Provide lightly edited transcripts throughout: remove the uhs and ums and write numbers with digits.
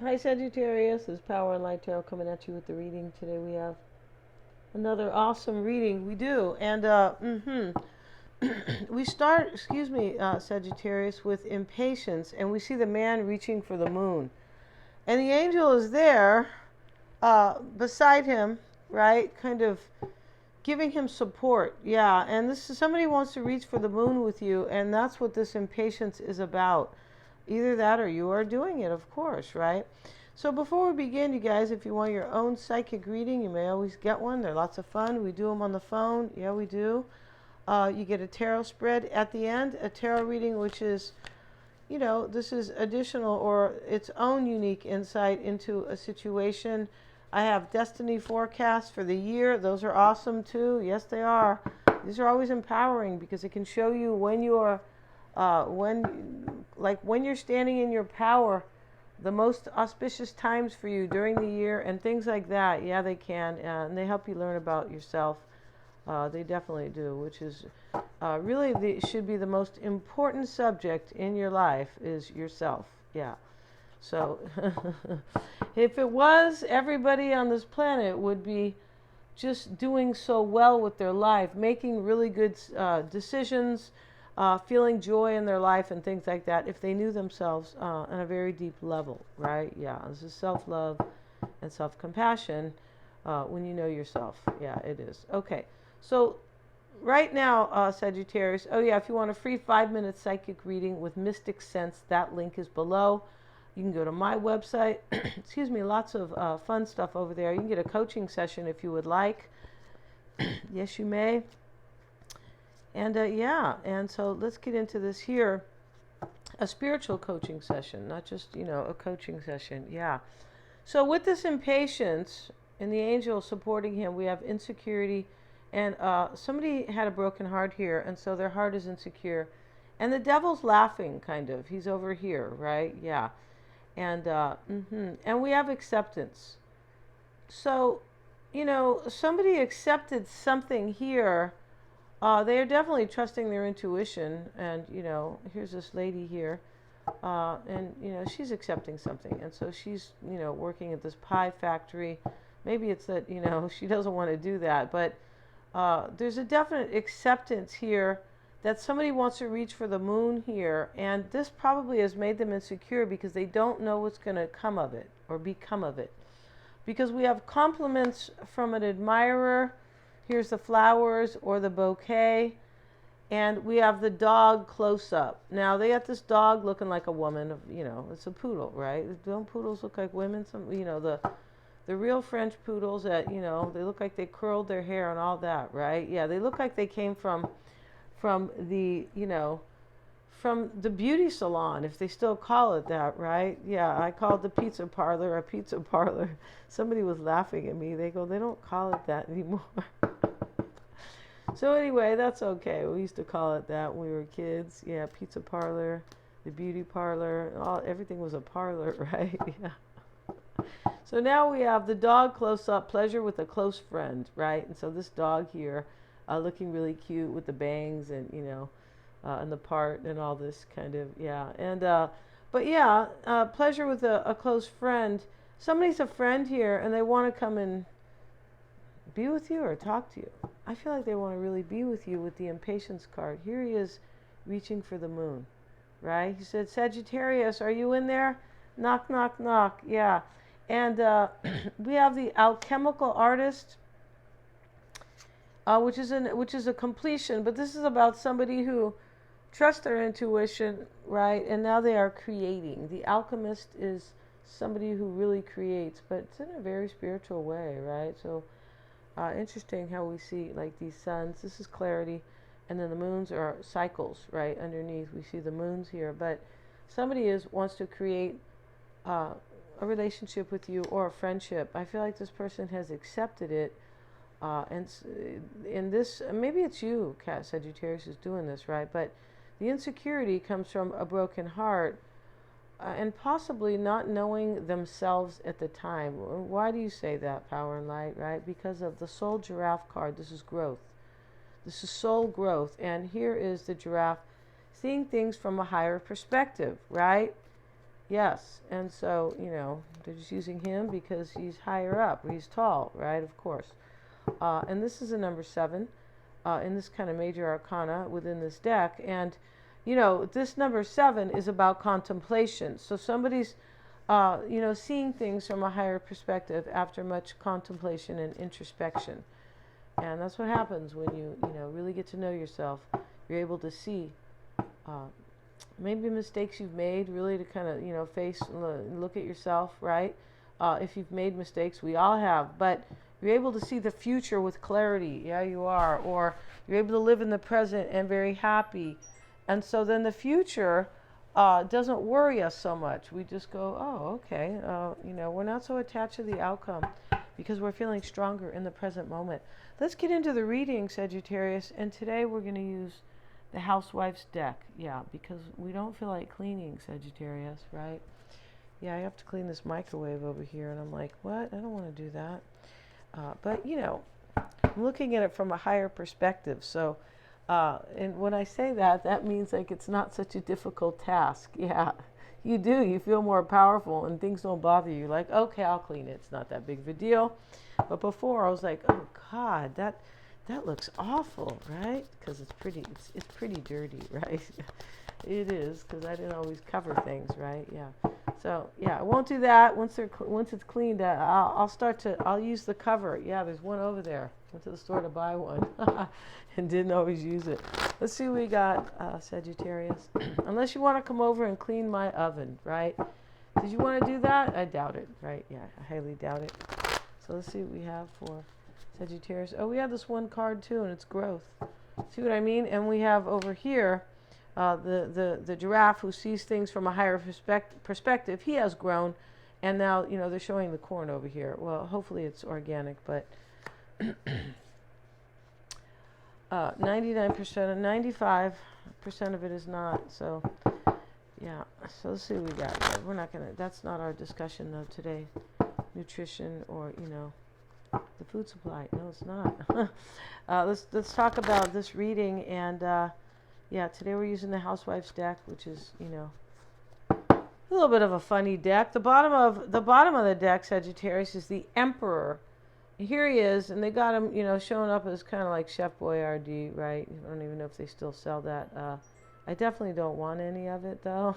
Hi Sagittarius, this is Power and Light Tarot coming at you with the reading. Today we have another awesome reading. We do. And we start, Sagittarius, with impatience. And we see the man reaching for the moon. And the angel is there beside him, right? Kind of giving him support. Yeah. And this is somebody wants to reach for the moon with you. And that's what this impatience is about. Either that or you are doing it, of course, right? So before we begin, you guys, if you want your own psychic reading, you may always get one. They're lots of fun. We do them on the phone. Yeah, we do. You get a tarot spread at the end, a tarot reading, which is, this is additional or its own unique insight into a situation. I have destiny forecasts for the year. Those are awesome too. Yes, they are. These are always empowering because it can show you when you are when you're standing in your power, the most auspicious times for you during the year and things like that. Yeah, they can, and they help you learn about yourself. They definitely do, which is really should be the most important subject in your life is yourself. Yeah. So if it was, everybody on this planet would be just doing so well with their life, making really good decisions, feeling joy in their life and things like that if they knew themselves on a very deep level, right? Yeah, this is self-love and self-compassion when you know yourself. Yeah, it is. Okay, so right now, Sagittarius, oh yeah, if you want a free 5-minute psychic reading with Mystic Sense, that link is below. You can go to my website. Excuse me, lots of fun stuff over there. You can get a coaching session if you would like. Yes, you may. And yeah, and so let's get into this here. A spiritual coaching session, not just, a coaching session. Yeah. So with this impatience and the angel supporting him, we have insecurity. And somebody had a broken heart here, and so their heart is insecure. And the devil's laughing, kind of. He's over here, right? Yeah. And and we have acceptance. So, somebody accepted something here. They are definitely trusting their intuition, and here's this lady here, and she's accepting something, and so she's working at this pie factory. Maybe it's that she doesn't want to do that, but there's a definite acceptance here that somebody wants to reach for the moon here, and this probably has made them insecure because they don't know what's going to come of it or become of it. Because we have compliments from an admirer. Here's the flowers or the bouquet. And we have the dog close up. Now, they got this dog looking like a woman. It's a poodle, right? Don't poodles look like women? The real French poodles that, they look like they curled their hair and all that, right? Yeah, they look like they came from the, from the beauty salon, if they still call it that, right? Yeah, I called the pizza parlor a pizza parlor. Somebody was laughing at me. They go, they don't call it that anymore. So anyway, that's okay. We used to call it that when we were kids. Yeah, pizza parlor, the beauty parlor, everything was a parlor, right? Yeah. So now we have the dog close up, pleasure with a close friend, right? And so this dog here, looking really cute with the bangs and and the part and all this kind of, yeah. And but yeah, pleasure with a close friend. Somebody's a friend here and they want to come and be with you or talk to you. I feel like they want to really be with you with the impatience card. Here he is reaching for the moon, right? He said, Sagittarius, are you in there? Knock, knock, knock. Yeah. And we have the alchemical artist, which is a completion. But this is about somebody who trusts their intuition, right? And now they are creating. The alchemist is somebody who really creates, but it's in a very spiritual way, right? So interesting how we see like these suns. This is clarity, and then the moons are cycles, right? Underneath we see the moons here, but somebody wants to create a relationship with you or a friendship. I feel like this person has accepted it, and in this, maybe it's you, Cat Sagittarius, is doing this, right? But the insecurity comes from a broken heart. And possibly not knowing themselves at the time. Why do you say that, Power and Light, right? Because of the soul giraffe card. This is growth. This is soul growth. And here is the giraffe seeing things from a higher perspective, right? Yes, and so, they're just using him because he's higher up, he's tall, right? Of course. And this is a number 7 in this kind of major arcana within this deck. And, this number 7 is about contemplation. So somebody's, seeing things from a higher perspective after much contemplation and introspection. And that's what happens when you, really get to know yourself. You're able to see maybe mistakes you've made, really to kind of, face and look at yourself, right? If you've made mistakes, we all have, but you're able to see the future with clarity. Yeah, you are. Or you're able to live in the present and very happy. And so then the future doesn't worry us so much. We just go, oh, okay. We're not so attached to the outcome because we're feeling stronger in the present moment. Let's get into the reading, Sagittarius. And today we're going to use the housewife's deck. Yeah, because we don't feel like cleaning, Sagittarius, right? Yeah, I have to clean this microwave over here. And I'm like, what? I don't want to do that. But, I'm looking at it from a higher perspective. So, and when I say that, that means like it's not such a difficult task. Yeah, you do. You feel more powerful and things don't bother you. Like, okay, I'll clean it. It's not that big of a deal. But before I was like, oh God, that looks awful, right? Because it's pretty dirty, right? It is, because I didn't always cover things, right? Yeah. So yeah, I won't do that. Once it's cleaned, I'll use the cover. Yeah, there's one over there. Went to the store to buy one, and didn't always use it. Let's see what we got, Sagittarius. Unless you want to come over and clean my oven, right? Did you want to do that? I doubt it, right? Yeah, I highly doubt it. So let's see what we have for Sagittarius. Oh, we have this one card too, and it's growth. See what I mean? And we have over here the giraffe who sees things from a higher perspective. He has grown, and now they're showing the corn over here. Well, hopefully it's organic, but 99% and 95% of it is not. So yeah. So let's see what we got. We're not gonna. That's not our discussion though today. Nutrition or the food supply. No, it's not. Let's talk about this reading. And yeah, today we're using the housewife's deck, which is a little bit of a funny deck. The bottom of the deck, Sagittarius, is the Emperor. Here he is, and they got him, showing up as kind of like Chef Boyardee, right? I don't even know if they still sell that. I definitely don't want any of it though.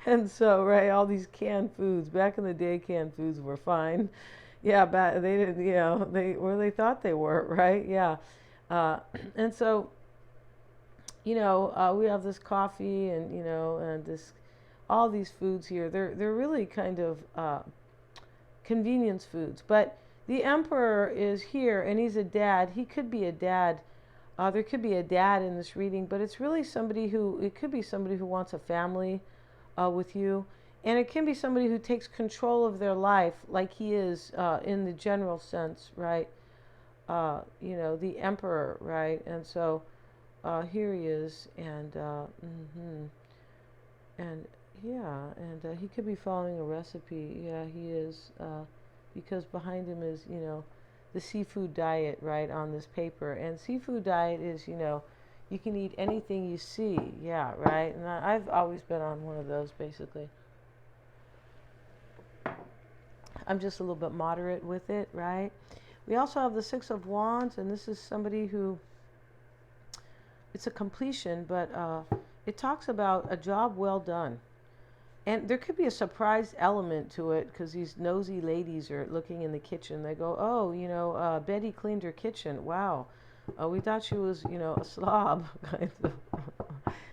And so, right, all these canned foods. Back in the day, canned foods were fine. Yeah, but they didn't, they thought they were, right? Yeah. And so, we have this coffee and, and all these foods here. They're really kind of convenience foods. But the Emperor is here, and he's a dad. He could be a dad. There could be a dad in this reading, but it's really it could be somebody who wants a family with you. And it can be somebody who takes control of their life like he is in the general sense, right? The Emperor, right? And so here he is, and and yeah, and he could be following a recipe. Yeah, he is, because behind him is, the seafood diet, right, on this paper. And seafood diet is, you can eat anything you see. Yeah, right? And I've always been on one of those, basically. I'm just a little bit moderate with it, right? We also have the Six of Wands, and this is somebody who, it's a completion, but it talks about a job well done. And there could be a surprise element to it because these nosy ladies are looking in the kitchen. They go, oh, Betty cleaned her kitchen. Wow. We thought she was, a slob. Kind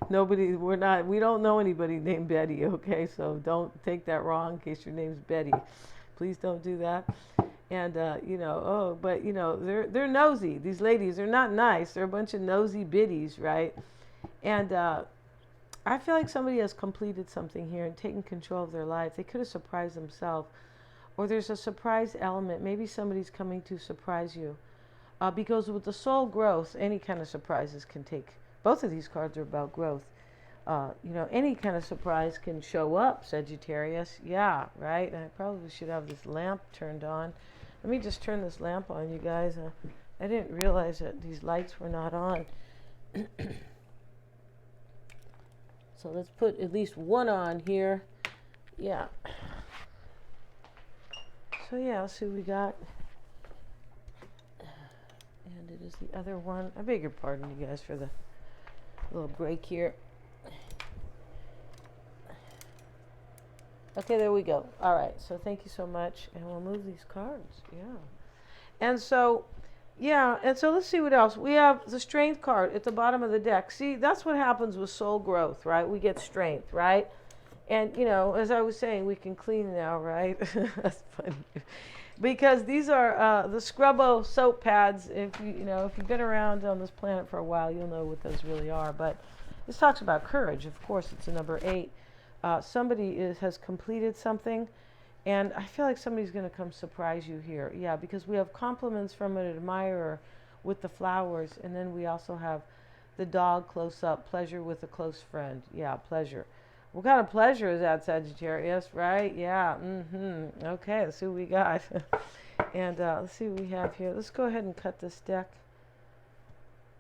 of. We don't know anybody named Betty, okay? So don't take that wrong in case your name's Betty. Please don't do that. And, they're nosy. These ladies are not nice. They're a bunch of nosy biddies, right? And I feel like somebody has completed something here and taken control of their life. They could have surprised themselves. Or there's a surprise element. Maybe somebody's coming to surprise you. Because with the soul growth, any kind of surprises can take. Both of these cards are about growth. Any kind of surprise can show up, Sagittarius. Yeah, right? And I probably should have this lamp turned on. Let me just turn this lamp on, you guys. I didn't realize that these lights were not on. So let's put at least one on here. Yeah. So yeah, let's see what we got. And it is the other one. I beg your pardon, you guys, for the little break here. Okay, there we go. All right, so thank you so much. And we'll move these cards. Yeah. And so, yeah, and so let's see what else. We have the strength card at the bottom of the deck. See, that's what happens with soul growth, right? We get strength, right? And, you know, as I was saying, we can clean now, right? That's funny. Because these are the Scrubbo soap pads. If you've been around on this planet for a while, you'll know what those really are. But this talks about courage. Of course, it's a number 8. Somebody has completed something, and I feel like somebody's going to come surprise you here. Yeah, because we have compliments from an admirer with the flowers, and then we also have the dog close up, pleasure with a close friend. Yeah, pleasure. What kind of pleasure is that, Sagittarius, right? Yeah, Okay, let's see what we got. And let's see what we have here. Let's go ahead and cut this deck.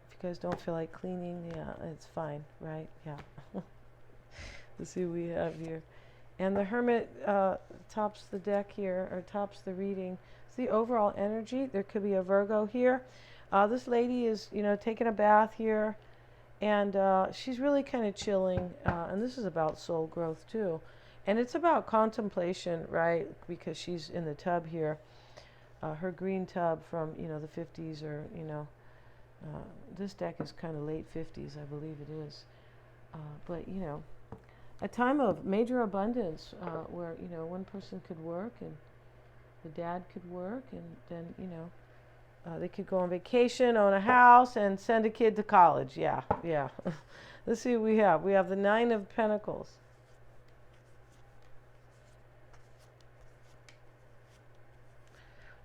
If you guys don't feel like cleaning, yeah, it's fine, right? Yeah. Let's see what we have here. And the Hermit tops the deck here, or tops the reading. It's the overall energy. There could be a Virgo here. This lady is, taking a bath here. And she's really kind of chilling. And this is about soul growth, too. And it's about contemplation, right? Because she's in the tub here. Her green tub from, the 50s or, this deck is kind of late 50s, I believe it is. But, a time of major abundance where, one person could work and the dad could work and then, they could go on vacation, own a house, and send a kid to college. Yeah. Let's see what we have. We have the 9 of Pentacles.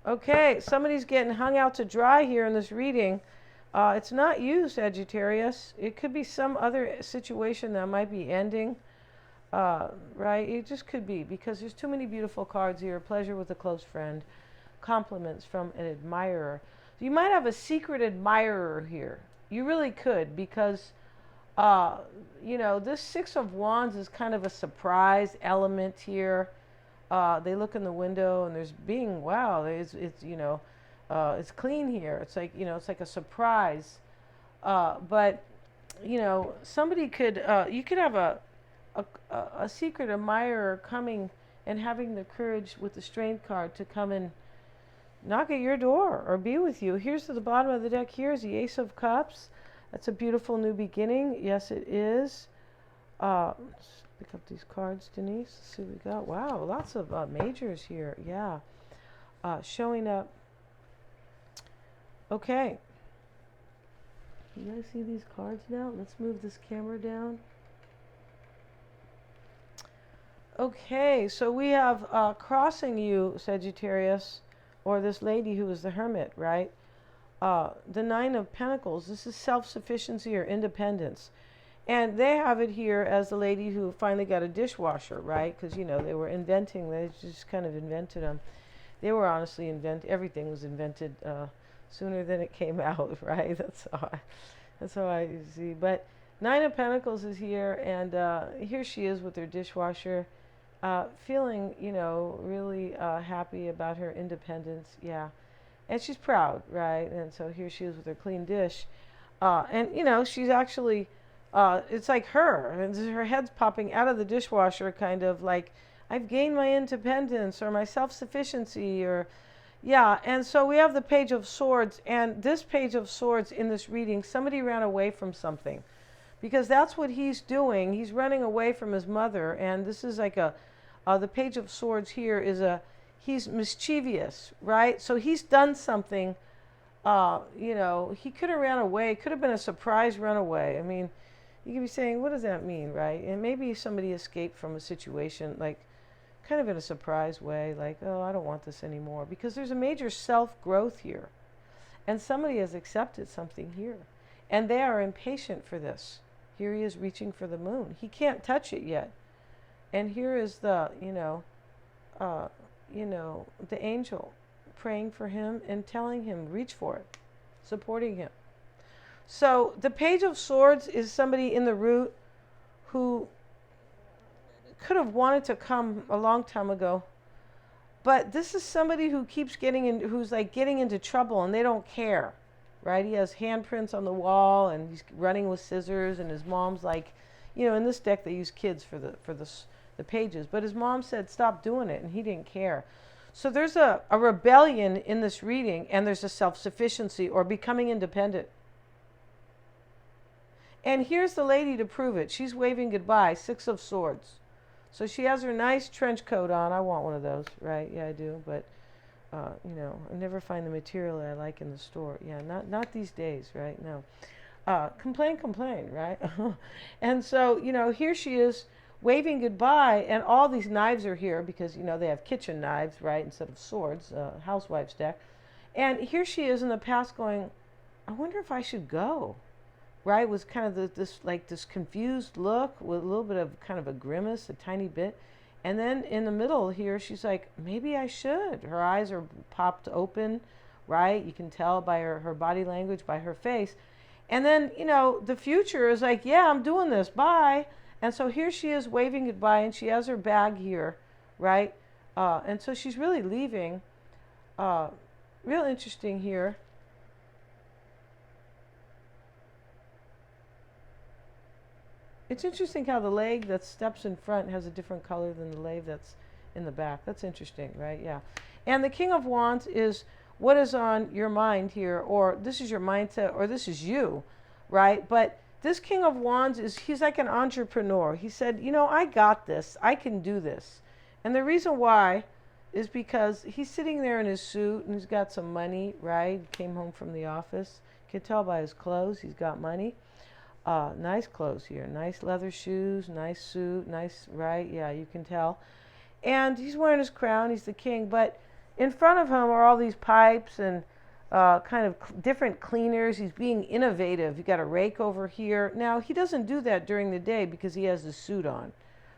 Okay, somebody's getting hung out to dry here in this reading. It's not you, Sagittarius. It could be some other situation that might be ending. Right? It just could be, because there's too many beautiful cards here. Pleasure with a close friend. Compliments from an admirer. So you might have a secret admirer here. You really could, because, this 6 of Wands is kind of a surprise element here. They look in the window and there's wow, it's clean here. It's like, it's like a surprise. But, somebody could, you could have a secret admirer coming and having the courage with the strength card to come and knock at your door or be with you. Here's to the bottom of the deck. Here's the Ace of Cups. That's a beautiful new beginning. Yes, it is. Let's pick up these cards, Denise. Let's see what we got. Wow, lots of majors here. Yeah. Showing up. Okay. You guys see these cards now? Let's move this camera down. Okay, so we have crossing you, Sagittarius, or this lady who is the Hermit, right? The 9 of Pentacles. This is self-sufficiency or independence. And they have it here as the lady who finally got a dishwasher, right? Because, they were inventing, they just kind of invented them. They were honestly everything was invented sooner than it came out, right? That's how I see. But 9 of Pentacles is here, and here she is with her dishwasher. Feeling, really happy about her independence, yeah. And she's proud, right? And so here she is with her clean dish. And, she's actually, it's like her. And her head's popping out of the dishwasher, kind of like, I've gained my independence or my self-sufficiency or, yeah. And so we have the Page of Swords. And this Page of Swords in this reading, somebody ran away from something. Because that's what he's doing. He's running away from his mother. And this is like the Page of Swords here is he's mischievous, right? So he's done something, he could have ran away. It could have been a surprise runaway. I mean, you could be saying, what does that mean, right? And maybe somebody escaped from a situation, like, kind of in a surprise way, like, oh, I don't want this anymore. Because there's a major self-growth here. And somebody has accepted something here. And they are impatient for this. Here he is reaching for the moon. He can't touch it yet. And here is the, the angel praying for him and telling him, reach for it, supporting him. So the Page of Swords is somebody in the root who could have wanted to come a long time ago. But this is somebody who keeps getting in, who's like getting into trouble, and they don't care, right? He has handprints on the wall, and he's running with scissors, and his mom's like, in this deck they use kids for the pages, but his mom said stop doing it, and he didn't care. So there's a rebellion in this reading, and there's a self-sufficiency or becoming independent. And here's the lady to prove it. She's waving goodbye, 6 of Swords. So she has her nice trench coat on. I want one of those, right? Yeah, I do. But, I never find the material that I like in the store. Yeah, not these days, right? No. Complain, right? And so, here she is waving goodbye, and all these knives are here because, they have kitchen knives, right, instead of swords, housewife's deck. And here she is in the past going, I wonder if I should go. Right, was kind of this confused look with a little bit of kind of a grimace, a tiny bit. And then in the middle here, she's like, maybe I should. Her eyes are popped open, right? You can tell by her body language, by her face. And then, the future is like, yeah, I'm doing this, bye. And so here she is waving goodbye, and she has her bag here, right? And so she's really leaving. Real interesting here. It's interesting how the leg that steps in front has a different color than the leg that's in the back. That's interesting, right? Yeah. And the King of Wands is what is on your mind here, or this is your mindset, or this is you, right? But this King of Wands he's like an entrepreneur. He said, I got this. I can do this. And the reason why is because he's sitting there in his suit and he's got some money, right? He came home from the office. You can tell by his clothes he's got money. Nice clothes here, nice leather shoes, nice suit, nice, right? Yeah, you can tell. And he's wearing his crown, he's the king, but in front of him are all these pipes and kind of different cleaners. He's being innovative. You got a rake over here. Now, he doesn't do that during the day because he has the suit on,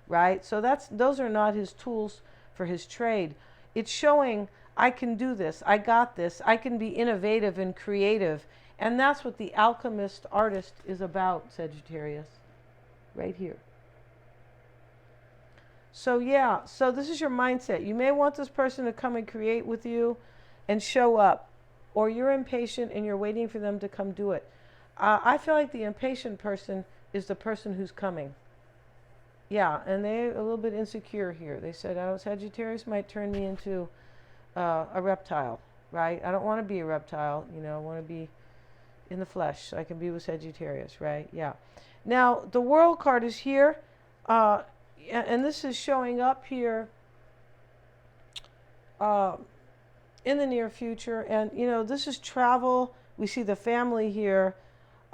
right? So those are not his tools for his trade. It's showing, I can do this, I got this, I can be innovative and creative. And that's what the alchemist artist is about, Sagittarius, right here. So yeah, so this is your mindset. You may want this person to come and create with you and show up, or you're impatient and you're waiting for them to come do it. I feel like the impatient person is the person who's coming. Yeah, and they're a little bit insecure here. They said, oh, Sagittarius might turn me into a reptile, right? I don't want to be a reptile, I want to be in the flesh, so I can be with Sagittarius, right? Yeah. Now, the World card is here, and this is showing up here in the near future. And, this is travel. We see the family here.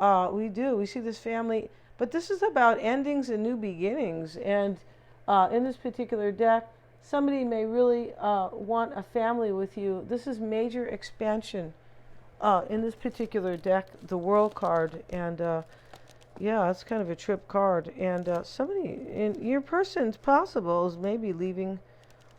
We see this family. But this is about endings and new beginnings. And in this particular deck, somebody may really want a family with you. This is major expansion. In this particular deck, the World card, and yeah, it's kind of a trip card. And somebody in your person's possible is maybe leaving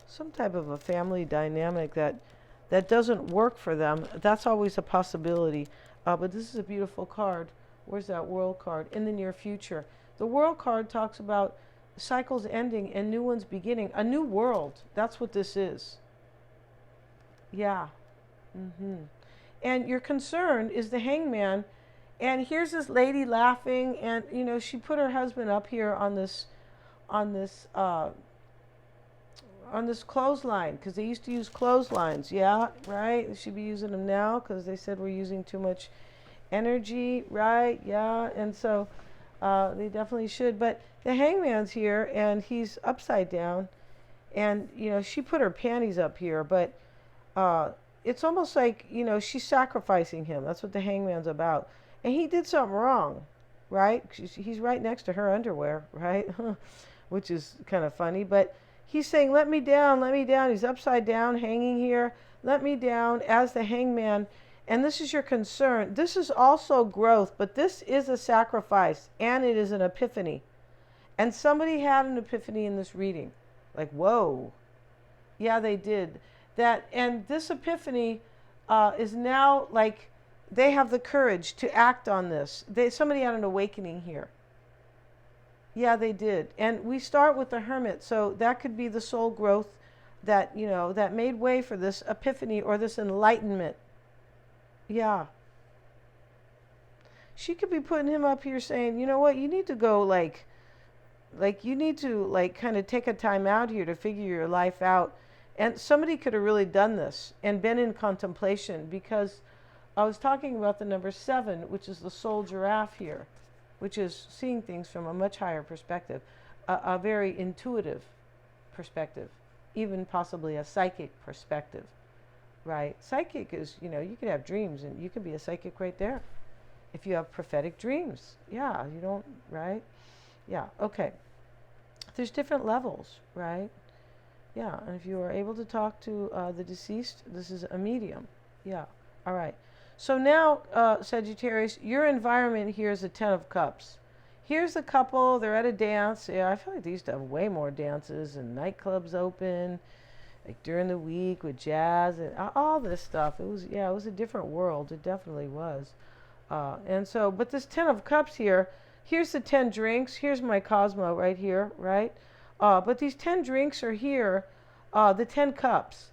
some type of a family dynamic that doesn't work for them. That's always a possibility. But this is a beautiful card. Where's that World card? In the near future. The World card talks about cycles ending and new ones beginning. A new world. That's what this is. Yeah. And your concern is the Hangman. And here's this lady laughing, and she put her husband up here on this clothesline, because they used to use clotheslines. Yeah, right. They should be using them now because they said we're using too much energy, right? Yeah, and so they definitely should. But the Hangman's here, and he's upside down, and she put her panties up here, but it's almost like she's sacrificing him. That's what the Hangman's about. And he did something wrong, right? He's right next to her underwear, right? Which is kind of funny. But he's saying, let me down, let me down. He's upside down, hanging here. Let me down as the Hangman. And this is your concern. This is also growth, but this is a sacrifice, and it is an epiphany. And somebody had an epiphany in this reading. Like, whoa. Yeah, they did. And this epiphany is now like, they have the courage to act on this. Somebody had an awakening here. Yeah, they did. And we start with the Hermit, so that could be the soul growth that, that made way for this epiphany or this enlightenment. Yeah. She could be putting him up here saying, you know what, you need to go you need to kind of take a time out here to figure your life out. And somebody could have really done this and been in contemplation, because I was talking about the number 7, which is the soul giraffe here, which is seeing things from a much higher perspective, a very intuitive perspective, even possibly a psychic perspective, right? Psychic is, you could have dreams and you could be a psychic right there. If you have prophetic dreams, yeah, you don't, right? Yeah, okay. There's different levels, right? Yeah, and if you are able to talk to the deceased, this is a medium. Yeah, all right. So now, Sagittarius, your environment here is a 10 of Cups. Here's a couple, they're at a dance. Yeah, I feel like they used to have way more dances and nightclubs open, like during the week with jazz and all this stuff. It was a different world. It definitely was. And so, but this 10 of Cups here, here's the 10 drinks. Here's my Cosmo right here, right? But these 10 drinks are here, the 10 cups.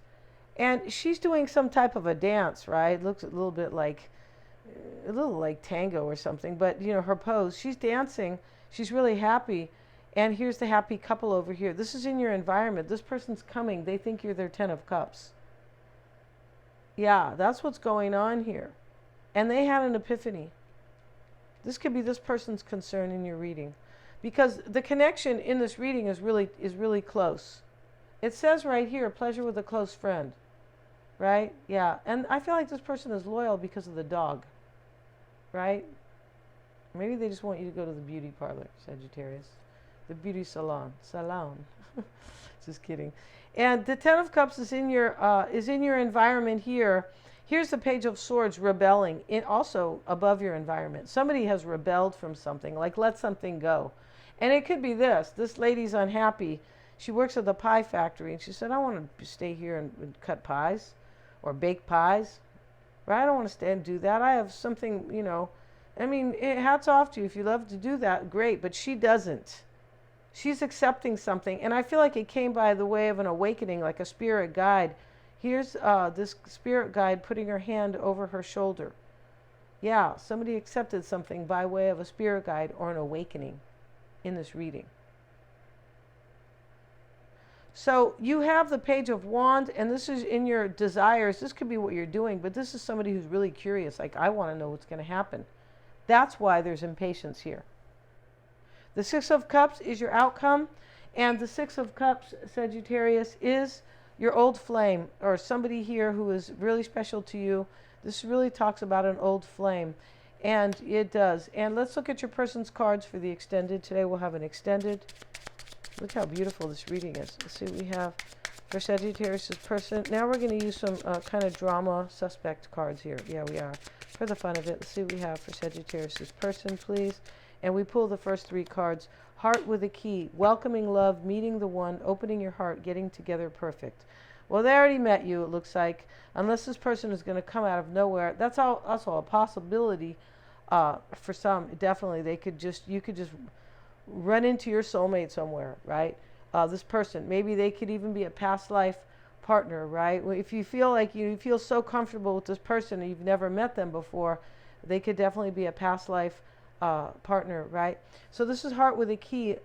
And she's doing some type of a dance, right? Looks a little like tango or something. But, her pose, she's dancing. She's really happy. And here's the happy couple over here. This is in your environment. This person's coming. They think you're their 10 of Cups. Yeah, that's what's going on here. And they had an epiphany. This could be this person's concern in your reading, because the connection in this reading is really close. It says right here, pleasure with a close friend, right? Yeah, and I feel like this person is loyal because of the dog, right? Maybe they just want you to go to the beauty parlor, Sagittarius, the beauty salon. Just kidding. And the 10 of Cups is in your environment here. Here's the Page of Swords, rebelling, also above your environment. Somebody has rebelled from something, like let something go. And it could be this. This lady's unhappy. She works at the pie factory, and she said, I want to stay here and cut pies or bake pies. Right? I don't want to stay and do that. I have something, hats off to you. If you love to do that, great. But she doesn't. She's accepting something. And I feel like it came by the way of an awakening, like a spirit guide. Here's this spirit guide putting her hand over her shoulder. Yeah, somebody accepted something by way of a spirit guide or an awakening in this reading. So you have the Page of Wands, and this is in your desires. This could be what you're doing, but this is somebody who's really curious. Like, I want to know what's going to happen. That's why there's impatience here. The 6 of Cups is your outcome, and the 6 of Cups, Sagittarius, is your old flame, or somebody here who is really special to you. This really talks about an old flame, and it does. And let's look at your person's cards for the extended. Today we'll have an extended. Look how beautiful this reading is. Let's see what we have for Sagittarius' person. Now we're going to use some kind of drama suspect cards here. Yeah, we are. For the fun of it, let's see what we have for Sagittarius' person, please. And we pull the first 3 cards. Heart with a key, welcoming love, meeting the one, opening your heart, getting together, perfect. Well, they already met you, it looks like. Unless this person is going to come out of nowhere. That's also a possibility for some. Definitely, you could just run into your soulmate somewhere, right? This person, maybe they could even be a past life partner, right? If you feel like you feel so comfortable with this person and you've never met them before, they could definitely be a past life partner, right? So this is heart with a key,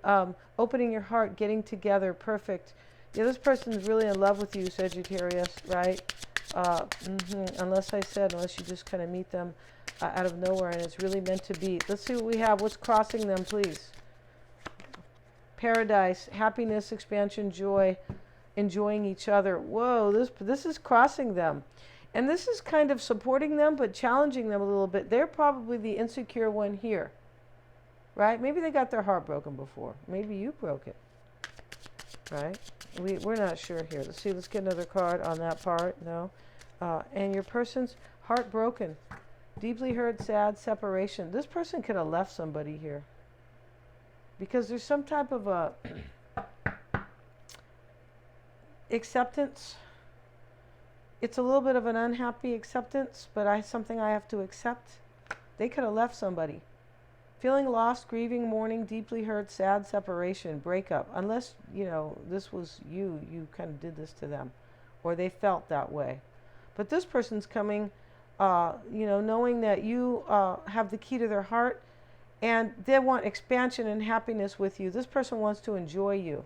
opening your heart, getting together, perfect. Yeah, this person is really in love with you, Sagittarius, right? Unless you just kind of meet them out of nowhere and it's really meant to be. Let's see what we have. What's crossing them, please? Paradise, happiness, expansion, joy, enjoying each other. Whoa, this is crossing them. And this is kind of supporting them, but challenging them a little bit. They're probably the insecure one here, right? Maybe they got their heart broken before. Maybe you broke it, right? We're not sure here. Let's see. Let's get another card on that part. No. And your person's heart broken. Deeply hurt, sad, separation. This person could have left somebody here. Because there's some type of a acceptance. It's a little bit of an unhappy acceptance, but something I have to accept. They could have left somebody. Feeling lost, grieving, mourning, deeply hurt, sad, separation, breakup. Unless, this was you kind of did this to them, or they felt that way. But this person's coming, knowing that you have the key to their heart, and they want expansion and happiness with you. This person wants to enjoy you.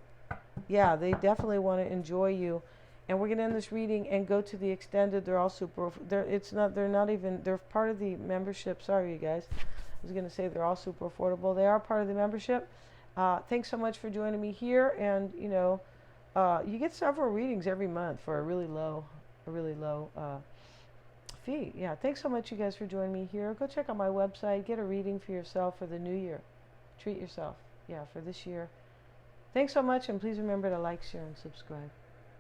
Yeah, they definitely want to enjoy you. And we're going to end this reading and go to the extended. They're all super, they're part of the membership. Sorry, you guys. I was going to say they're all super affordable. They are part of the membership. Thanks so much for joining me here. And, you get several readings every month for a really low fee. Yeah, thanks so much, you guys, for joining me here. Go check out my website. Get a reading for yourself for the new year. Treat yourself, for this year. Thanks so much, and please remember to like, share, and subscribe.